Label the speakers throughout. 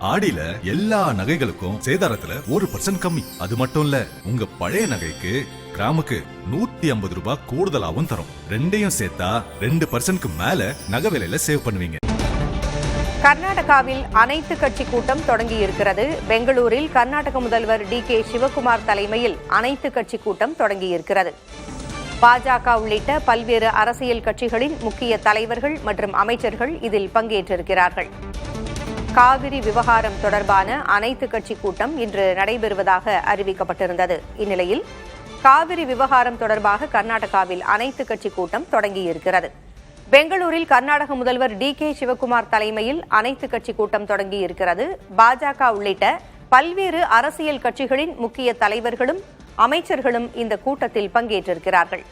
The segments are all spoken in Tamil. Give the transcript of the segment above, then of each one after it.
Speaker 1: ஆடியில எல்லா நகைகளுக்கும் சேதாரத்துல 1% கம்மி. அது மட்டும் இல்ல, உங்க பழைய நகைக்கு கிராமுக்கு 150 ரூபாய் கூடுதலாவும் தரும். ரெண்டையும் சேர்த்தா 2% மேல நகை விலையில சேவ் பண்ணுவீங்க.
Speaker 2: கர்நாடகாவில் அனைத்து கட்சி கூட்டம் தொடங்கி இருக்கிறது. பெங்களூரில் கர்நாடக முதல்வர் DK சிவகுமார் தலைமையில் அனைத்து கட்சி கூட்டம் தொடங்கி இருக்கிறது. பாஜக உள்ளிட்ட பல்வேறு அரசியல் கட்சிகளின் முக்கிய தலைவர்கள் மற்றும் அமைச்சர்கள் இதில் பங்கேற்றிருக்கிறார்கள். காவிரி விவகாரம் தொடர்பான அனைத்து கட்சி கூட்டம் இன்று நடைபெறுவதாக அறிவிக்கப்பட்டிருந்தது. இந்நிலையில் காவிரி விவகாரம் தொடர்பாக கர்நாடகாவில் அனைத்து கட்சி கூட்டம் தொடங்கியிருக்கிறது. பெங்களூரில் கர்நாடக முதல்வர் DK சிவகுமார் தலைமையில் அனைத்து கட்சி கூட்டம் தொடங்கியிருக்கிறது. பாஜக உள்ளிட்ட பல்வேறு அரசியல் கட்சிகளின் முக்கிய தலைவர்களும் அமைச்சர்களும் இந்த கூட்டத்தில் பங்கேற்றிருக்கிறார்கள்.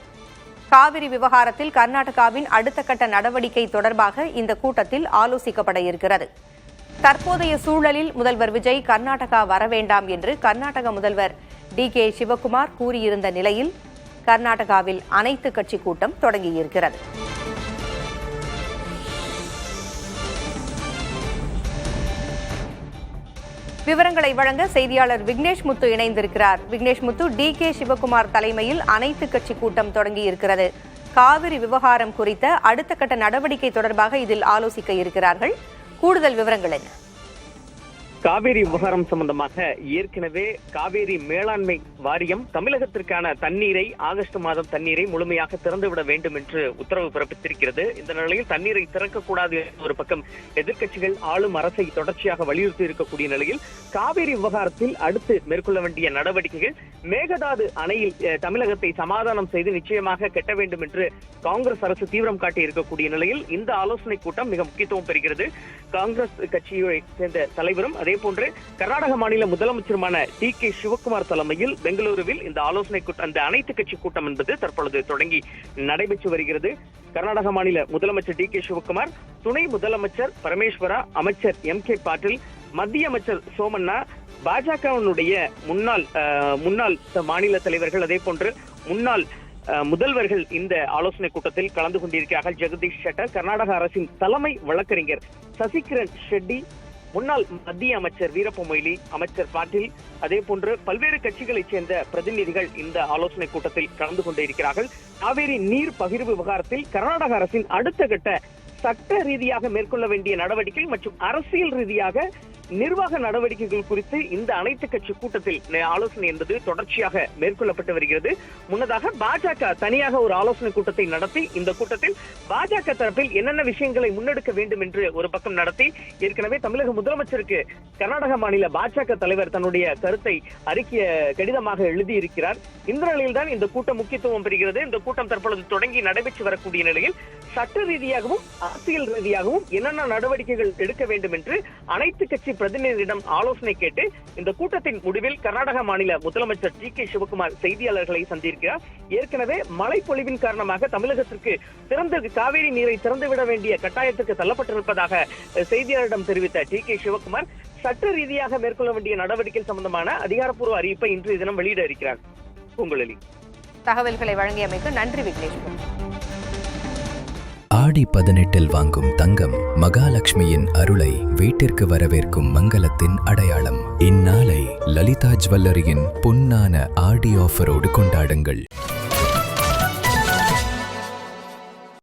Speaker 2: காவிரி விவகாரத்தில் கர்நாடகாவின் அடுத்த கட்ட நடவடிக்கை தொடர்பாக இந்த கூட்டத்தில் ஆலோசிக்கப்பட இருக்கிறது. தற்போதைய சூழலில் முதல்வர் விஜய் கர்நாடகா வர வேண்டாம் என்று கர்நாடக முதல்வர் DK சிவகுமார் கூறியிருந்த நிலையில் கர்நாடகாவில் அனைத்து கட்சி கூட்டம் தொடங்கியிருக்கிறது. விவரங்களை வழங்க செய்தியாளர் விக்னேஷ் முத்து இணைந்திருக்கிறார். விக்னேஷ் முத்து, DK சிவகுமார் தலைமையில் அனைத்து கட்சி கூட்டம் தொடங்கி இருக்கிறது. காவிரி விவகாரம் குறித்த அடுத்த கட்ட நடவடிக்கை தொடர்பாக இதில் ஆலோசிக்க இருக்கிறார்கள். கூடுதல் விவரங்கள் என்ன?
Speaker 3: காவேரி விவகாரம் சம்பந்தமாக ஏற்கனவே காவேரி மேலாண்மை வாரியம் தமிழகத்திற்கான தண்ணீரை ஆகஸ்ட் மாதம் தண்ணீரை முழுமையாக திறந்துவிட வேண்டும் என்று உத்தரவு பிறப்பித்திருக்கிறது. இந்த நிலையில் தண்ணீரை திறக்கக்கூடாது ஒரு பக்கம் எதிர்க்கட்சிகள் ஆளும் அரசை தொடர்ச்சியாக வலியுறுத்தி இருக்கக்கூடிய நிலையில் காவேரி விவகாரத்தில் அடுத்து மேற்கொள்ள வேண்டிய நடவடிக்கைகள் மேகதாது அணையில் தமிழகத்தை சமாதானம் செய்து நிச்சயமாக கட்ட வேண்டும் என்று காங்கிரஸ் அரசு தீவிரம் காட்டி இருக்கக்கூடிய நிலையில் இந்த ஆலோசனை கூட்டம் மிக முக்கியத்துவம் பெறுகிறது. காங்கிரஸ் கட்சியை சேர்ந்த தலைவரும் அதே போன்று கர்நாடக மாநில முதலமைச்சருமான DK சிவகுமார் தலைமையில் பெங்களூருவில் இந்த ஆலோசனை கூட்டம், அந்த அனைத்து கட்சி கூட்டம் என்பது தற்பொழுது தொடங்கி நடைபெற்று வருகிறது. கர்நாடக மாநில முதலமைச்சர் DK சிவகுமார், துணை முதலமைச்சர் பரமேஸ்வரா, அமைச்சர் MK பாட்டீல், மத்திய அமைச்சர் சோமண்ணா, பாஜகவினுடைய முன்னாள் மாநில தலைவர்கள், அதே போன்று முன்னாள் முதல்வர்கள் இந்த ஆலோசனை கூட்டத்தில் கலந்து கொண்டிருக்கிறார்கள். ஜெகதீஷ் ஷெட்டர், கர்நாடக அரசின் தலைமை வழக்கறிஞர் சசிகிரண் ஷெட்டி, முன்னாள் மத்திய அமைச்சர் வீரப்ப மொய்லி, அமைச்சர் பாட்டீல், அதே போன்று பல்வேறு கட்சிகளைச் சேர்ந்த பிரதிநிதிகள் இந்த ஆலோசனை கூட்டத்தில் கலந்து கொண்டிருக்கிறார்கள். காவேரி நீர் பகிர்வு விவகாரத்தில் கர்நாடக அரசின் அடுத்த கட்ட சட்ட ரீதியாக மேற்கொள்ள வேண்டிய நடவடிக்கை மற்றும் அரசியல் ரீதியாக நிர்வாக நடவடிக்கைகள் குறித்து இந்த அனைத்து கட்சி கூட்டத்தில் ஆலோசனை என்பது தொடர்ச்சியாக மேற்கொள்ளப்பட்டு வருகிறது. முன்னதாக பாஜக தனியாக ஒரு ஆலோசனை கூட்டத்தை நடத்தி இந்த கூட்டத்தில் பாஜக தரப்பில் என்னென்ன விஷயங்களை முன்னெடுக்க வேண்டும் என்று ஒரு பக்கம் நடத்தி ஏற்கனவே தமிழக முதலமைச்சருக்கு கர்நாடக மாநில பாஜக தலைவர் தன்னுடைய கருத்தை கடிதமாக எழுதியிருக்கிறார். இந்த நிலையில்தான் இந்த கூட்டம் முக்கியத்துவம் பெறுகிறது. இந்த கூட்டம் தற்பொழுது தொடங்கி நடைபெற்று வரக்கூடிய நிலையில் சட்ட ரீதியாகவும் அரசியல் ரீதியாகவும் என்னென்ன நடவடிக்கைகள் எடுக்க வேண்டும் என்று அனைத்து கட்சி பிரதிநிதியிடம் ஆலோசனை கேட்டு இந்த கூட்டத்தின் முடிவில் கர்நாடக மாநில முதலமைச்சர் DK சிவகுமார் செய்தியாளர்களை சந்திக்கிறார். ஏற்கனவே மழை பொழிவின் காரணமாக தமிழகத்திற்கு காவேரி நீரை திறந்துவிட வேண்டிய கட்டாயத்திற்கு தள்ளப்பட்டிருப்பதாக செய்தியாளரிடம் தெரிவித்த DK சிவகுமார் சட்ட ரீதியாக மேற்கொள்ள வேண்டிய நடவடிக்கை சம்பந்தமான அதிகாரப்பூர்வ அறிவிப்பை இன்று தினம் வெளியிட இருக்கிறார். பூங்குழலி,
Speaker 2: தகவல்களை வழங்கியமைக்கு நன்றி விக்னேஷ்.
Speaker 4: ஆடி 18 வாங்கும் தங்கம் மகாலட்சுமியின் அருளை வீட்டிற்கு வரவேற்கும் மங்களத்தின் அடையாளம். இந்நாளை லலிதா ஜுவல்லரியின் பொன்னான ஆடி ஆஃபரோடு கொண்டாடுங்கள்.